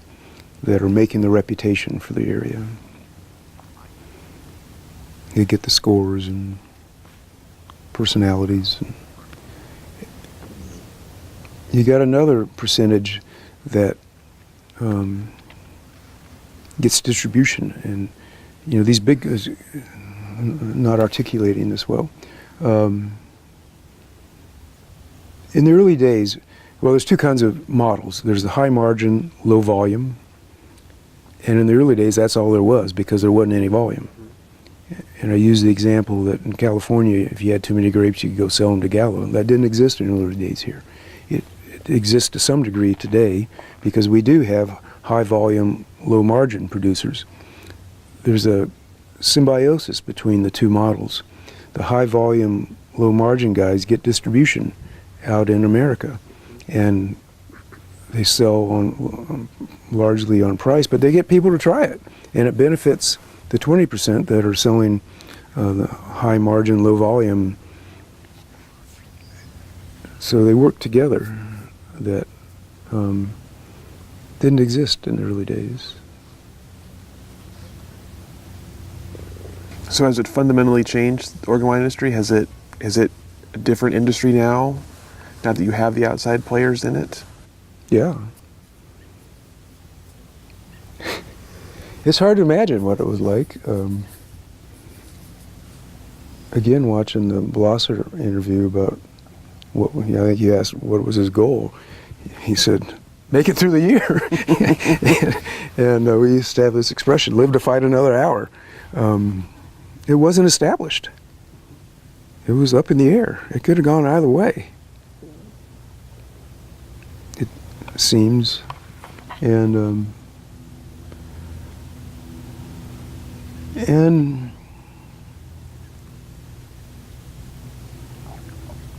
B: that are making the reputation for the area. They get the scores and personalities. You got another percentage that gets distribution, and these big, not articulating this well. In the early days, well, there's two kinds of models. There's the high margin, low volume, and in the early days, that's all there was because there wasn't any volume. And I use the example that in California, if you had too many grapes, you could go sell them to Gallo. That didn't exist in the early days here. It exists to some degree today because we do have high volume, low margin producers. There's a symbiosis between the two models. The high volume, low margin guys get distribution out in America, and they sell on largely on price, but they get people to try it, and it benefits the 20% that are selling the high margin, low volume. So they work together. That didn't exist in the early days.
A: So has it fundamentally changed the Oregon wine industry? Is it a different industry now that you have the outside players in it?
B: Yeah. It's hard to imagine what it was like. Again, watching the Blosser interview about I think you asked what was his goal. He said, make it through the year. and we used to have this expression, live to fight another hour. It wasn't established. It was up in the air. It could have gone either way. It seems. And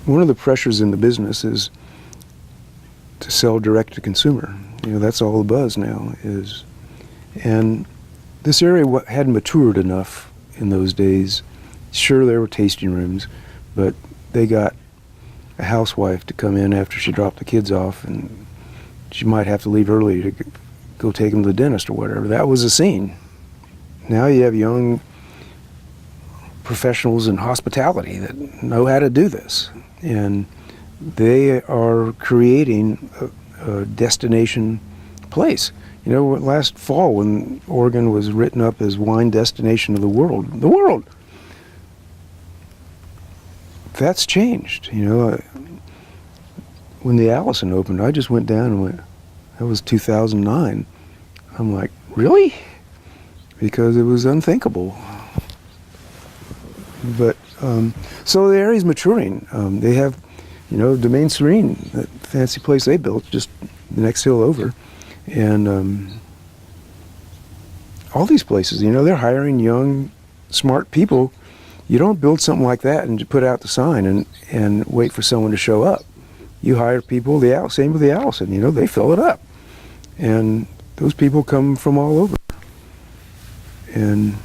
B: one of the pressures in the business is to sell direct to consumer. That's all the buzz now is. And this area hadn't matured enough in those days. Sure, there were tasting rooms, but they got a housewife to come in after she dropped the kids off, and she might have to leave early to go take them to the dentist or whatever. That was a scene. Now you have young professionals in hospitality that know how to do this, and they are creating a destination place. Last fall when Oregon was written up as wine destination of the world, that's changed. When the Allison opened, I just went down and went, that was 2009. I'm like, really? Because it was unthinkable. But so the area's maturing. They have, Domaine Serene, that fancy place they built just the next hill over, and all these places, they're hiring young, smart people. You don't build something like that and put out the sign and wait for someone to show up. You hire people. Same with the Allison. They fill it up, and those people come from all over. And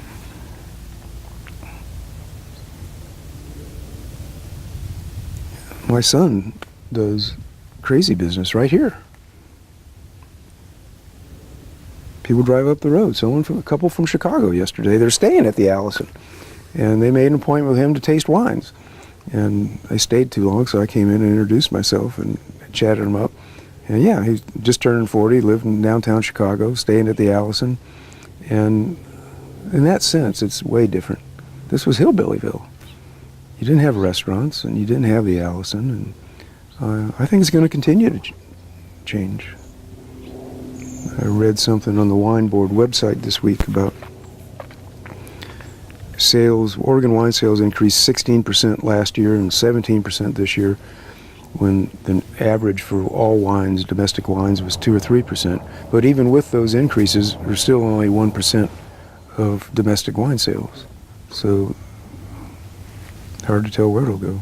B: my son does crazy business right here. people drive up the road. A couple from Chicago yesterday, they're staying at the Allison. And they made an appointment with him to taste wines. And I stayed too long, so I came in and introduced myself and chatted him up. And yeah, he just turned 40, lived in downtown Chicago, staying at the Allison. And in that sense, it's way different. This was Hillbillyville. You didn't have restaurants, and you didn't have the Allison. And I think it's going to continue to change. I read something on the Wine Board website this week about sales. Oregon wine sales increased 16% last year and 17% this year, when the average for all wines, domestic wines, was 2 or 3%. But even with those increases, there's still only 1% of domestic wine sales. So hard to tell where it'll go.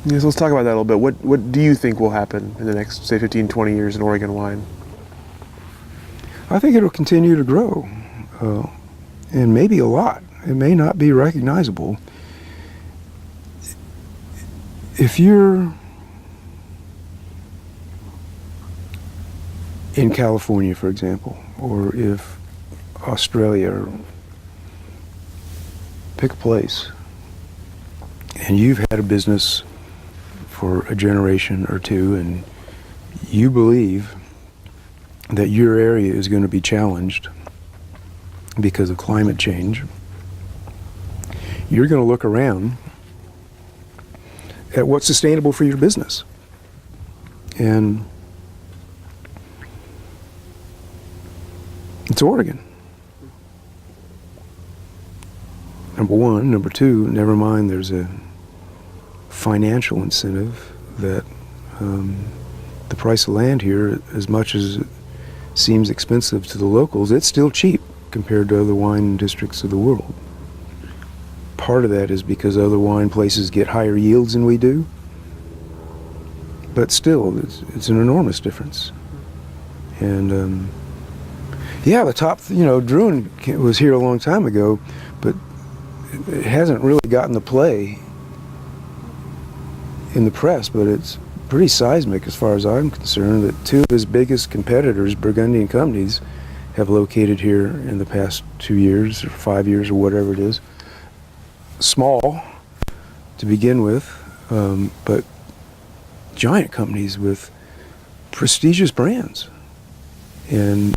A: Yes, let's talk about that a little bit. What do you think will happen in the next, say, 15, 20 years in Oregon wine?
B: I think it'll continue to grow, and maybe a lot. It may not be recognizable. If you're in California, for example, or if Australia, or pick a place, and you've had a business for a generation or two, and you believe that your area is going to be challenged because of climate change, you're going to look around at what's sustainable for your business. And it's Oregon. Number one. Number two, never mind there's a financial incentive that the price of land here, as much as it seems expensive to the locals, it's still cheap compared to other wine districts of the world. Part of that is because other wine places get higher yields than we do, but still, it's an enormous difference. And yeah, the top, Druin was here a long time ago, but it hasn't really gotten the play in the press, but it's pretty seismic as far as I'm concerned that two of his biggest competitors, Burgundian companies, have located here in the past 2 years or 5 years or whatever it is. Small to begin with, but giant companies with prestigious brands. And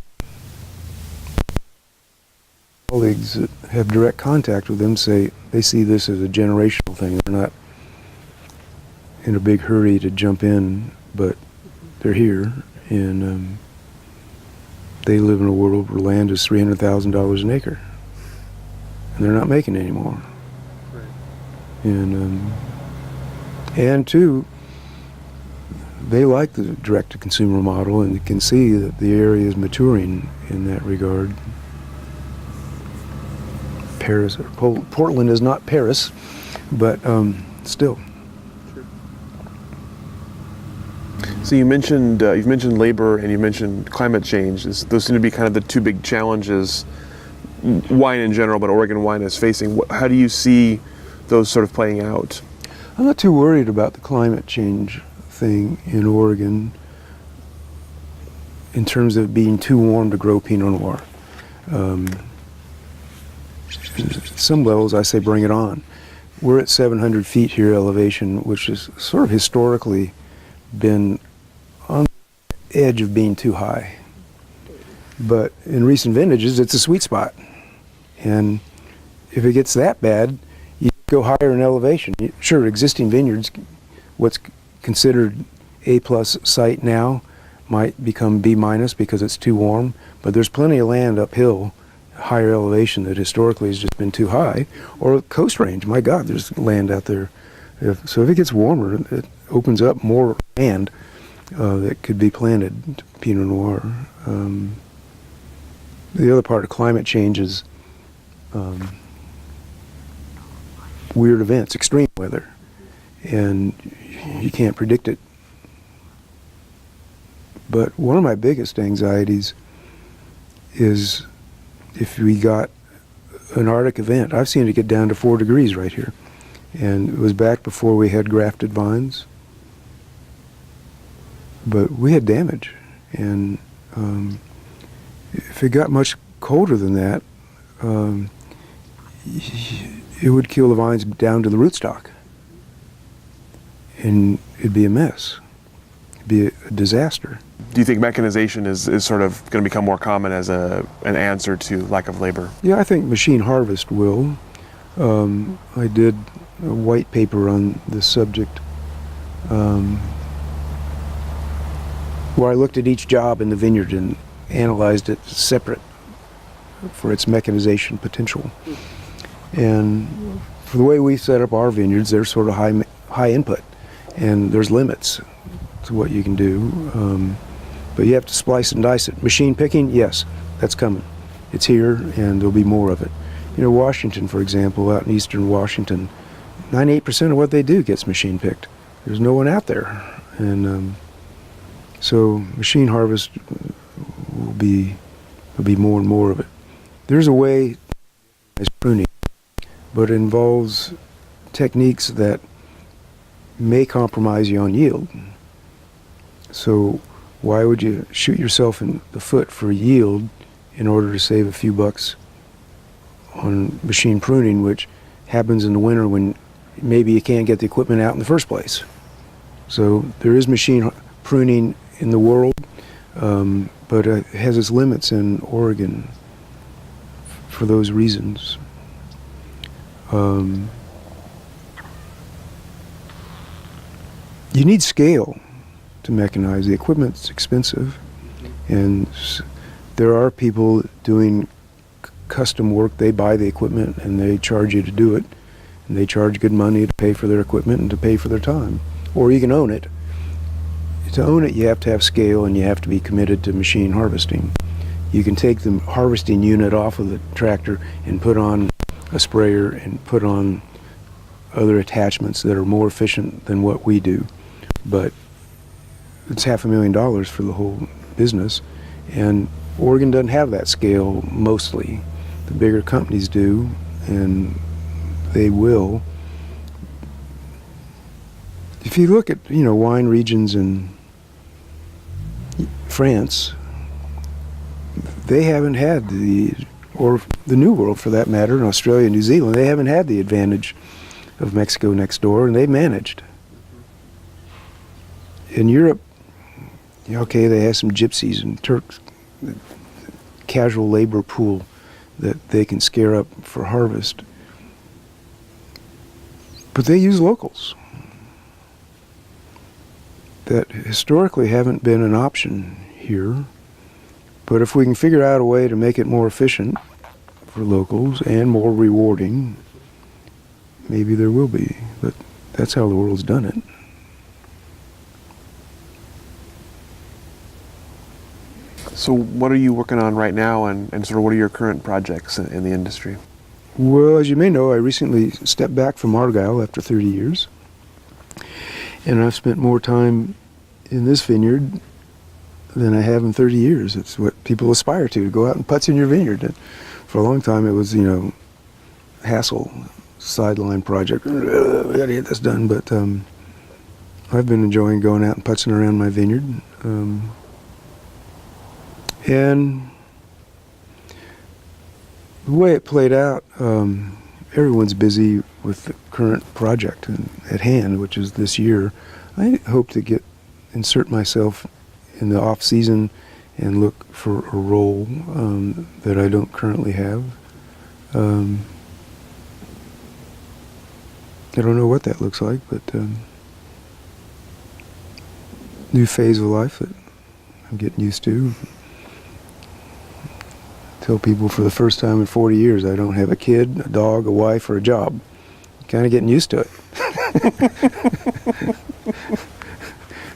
B: colleagues that have direct contact with them say they see this as a generational thing. They're not in a big hurry to jump in, but they're here, and they live in a world where land is $300,000 an acre, and they're not making any more. Right. And two, they like the direct-to-consumer model, and you can see that the area is maturing in that regard. Paris, or Portland is not Paris, but still.
A: So you've mentioned labor and you mentioned climate change. Those seem to be kind of the two big challenges wine in general, but Oregon wine is facing. How do you see those sort of playing out?
B: I'm not too worried about the climate change thing in Oregon in terms of being too warm to grow Pinot Noir. At some levels, I say bring it on. We're at 700 feet here elevation, which has sort of historically been on the edge of being too high. But in recent vintages, it's a sweet spot. And if it gets that bad, you go higher in elevation. Sure, existing vineyards, what's considered A+ site now might become B- because it's too warm, but there's plenty of land uphill, higher elevation, that historically has just been too high. Or coast range, my God, there's land out there. So if it gets warmer, it opens up more land that could be planted to Pinot Noir. The other part of climate change is weird events, extreme weather, and you can't predict it. But one of my biggest anxieties is if we got an Arctic event. I've seen it get down to 4 degrees right here. And it was back before we had grafted vines. But we had damage. And if it got much colder than that, it would kill the vines down to the rootstock, and it'd be a mess. It'd be a disaster.
A: Do you think mechanization is sort of going to become more common as an answer to lack of labor?
B: Yeah, I think machine harvest will. I did a white paper on this subject where I looked at each job in the vineyard and analyzed it separate for its mechanization potential. And for the way we set up our vineyards, they're sort of high input, and there's limits to what you can do. But you have to splice and dice it. Machine picking, yes, that's coming. It's here, and there'll be more of it. You know, Washington, for example, out in eastern Washington, 98% of what they do gets machine picked. There's no one out there. And so machine harvest will be more and more of it. There's a way as pruning, but it involves techniques that may compromise you on yield. So why would you shoot yourself in the foot for yield in order to save a few bucks on machine pruning, which happens in the winter when maybe you can't get the equipment out in the first place? So there is machine pruning in the world, but it has its limits in Oregon for those reasons. You need scale to mechanize. The equipment's expensive, and there are people doing custom work. They buy the equipment and they charge you to do it, and they charge good money to pay for their equipment and to pay for their time. Or you can own it. To own it, you have to have scale, and you have to be committed to machine harvesting. You can take the harvesting unit off of the tractor and put on a sprayer and put on other attachments that are more efficient than what we do, but it's $500,000 for the whole business, and Oregon doesn't have that scale mostly. The bigger companies do, and they will. If you look at, you know, wine regions in France, they haven't had or the New World for that matter, in Australia and New Zealand, they haven't had the advantage of Mexico next door, and they managed. In Europe, okay, they have some gypsies and Turks, casual labor pool that they can scare up for harvest, but they use locals that historically haven't been an option here. But if we can figure out a way to make it more efficient for locals and more rewarding, maybe there will be. But that's how the world's done it.
A: So what are you working on right now, and sort of what are your current projects in the industry?
B: Well, as you may know, I recently stepped back from Argyle after 30 years. And I've spent more time in this vineyard than I have in 30 years. It's what people aspire to go out and putz in your vineyard. And for a long time it was, you know, hassle, sideline project. We got to get this done. But I've been enjoying going out and putzing around my vineyard. And the way it played out, everyone's busy with the current project at hand, which is this year. I hope to insert myself in the off season and look for a role that I don't currently have. I don't know what that looks like, but new phase of life that I'm getting used to. Tell people for the first time in 40 years I don't have a kid, a dog, a wife, or a job. Kind of getting used to it.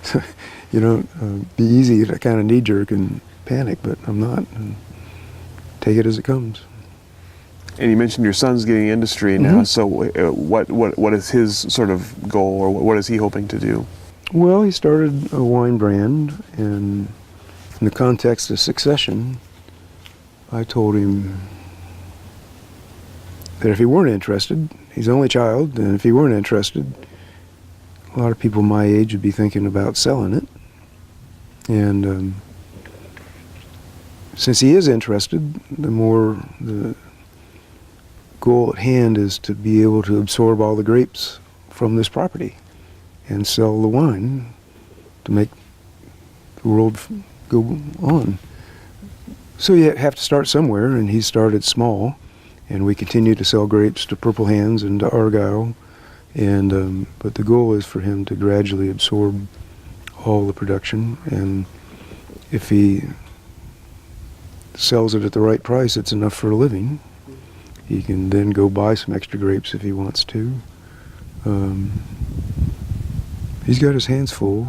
B: So, you know, be easy to kind of knee-jerk and panic, but I'm not. And take it as it comes.
A: And you mentioned your son's getting industry now. Mm-hmm. So what is his sort of goal, or what is he hoping to do?
B: Well, he started a wine brand, and in the context of succession, I told him that if he weren't interested, he's the only child, and if he weren't interested, a lot of people my age would be thinking about selling it. And since he is interested, the goal at hand is to be able to absorb all the grapes from this property and sell the wine to make the world go on. So you have to start somewhere, and he started small, and we continue to sell grapes to Purple Hands and to Argyle, and but the goal is for him to gradually absorb all the production, and if he sells it at the right price, it's enough for a living. He can then go buy some extra grapes if he wants to. He's got his hands full.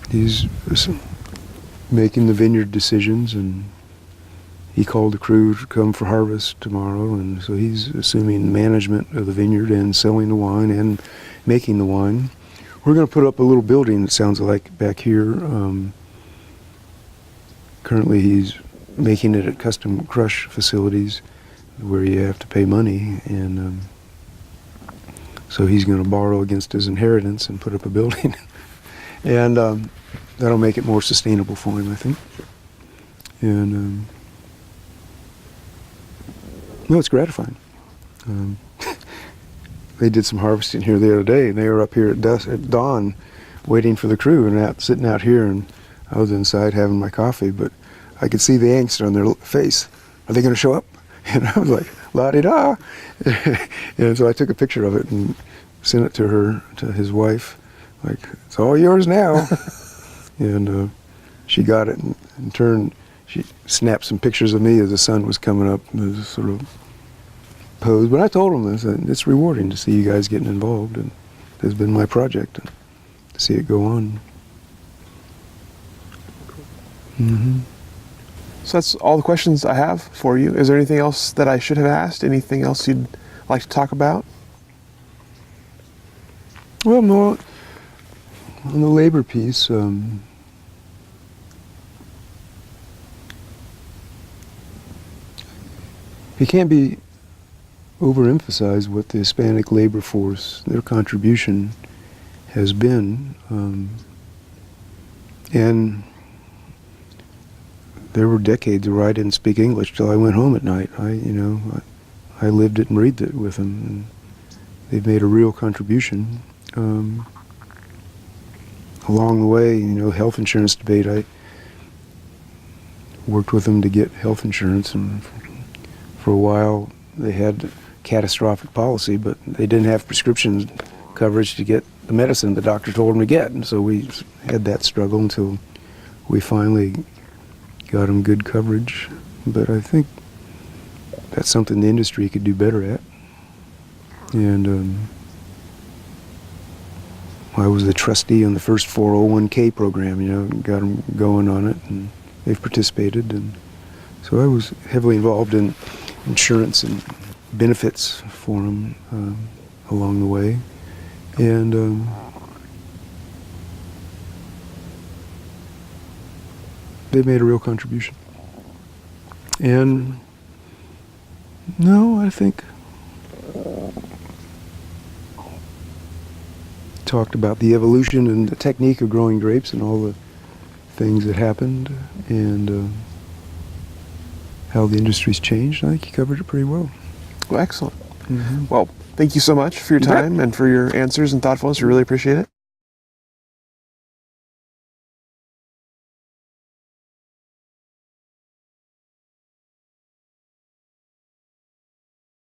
B: He's making the vineyard decisions, and he called the crew to come for harvest tomorrow, and so he's assuming management of the vineyard and selling the wine and making the wine. We're going to put up a little building, it sounds like, back here. Currently he's making it at custom crush facilities where you have to pay money, and so he's going to borrow against his inheritance and put up a building. And that'll make it more sustainable for him, I think. And no, it's gratifying. They did some harvesting here the other day, and they were up here at dawn waiting for the crew, and sitting out here, and I was inside having my coffee, but I could see the angst on their face. Are they going to show up? And I was like, la-di-da. And so I took a picture of it and sent it to his wife, like, it's all yours now. And she got it and turned, she snapped some pictures of me as the sun was coming up, and this sort of pose. But I told him this, it's rewarding to see you guys getting involved, and it has been my project, and to see it go on. Mm-hmm.
A: So that's all the questions I have for you. Is there anything else that I should have asked? Anything else you'd like to talk about?
B: Well, more on the labor piece, it can't be overemphasized what the Hispanic labor force, their contribution has been. And there were decades where I didn't speak English till I went home at night. I lived it and breathed it with them. And they've made a real contribution. Along the way, health insurance debate, I worked with them to get health insurance, and for a while they had catastrophic policy, but they didn't have prescription coverage to get the medicine the doctor told them to get, and so we had that struggle until we finally got them good coverage. But I think that's something the industry could do better at. And I was the trustee on the first 401k program, got them going on it, and they've participated. And so I was heavily involved in insurance and benefits for them along the way. And they made a real contribution. And no, I think talked about the evolution and the technique of growing grapes and all the things that happened, and how the industry's changed. I think he covered it pretty well.
A: Well, excellent.
B: Mm-hmm.
A: Well, thank you so much for your time and for your answers and thoughtfulness. We really appreciate it.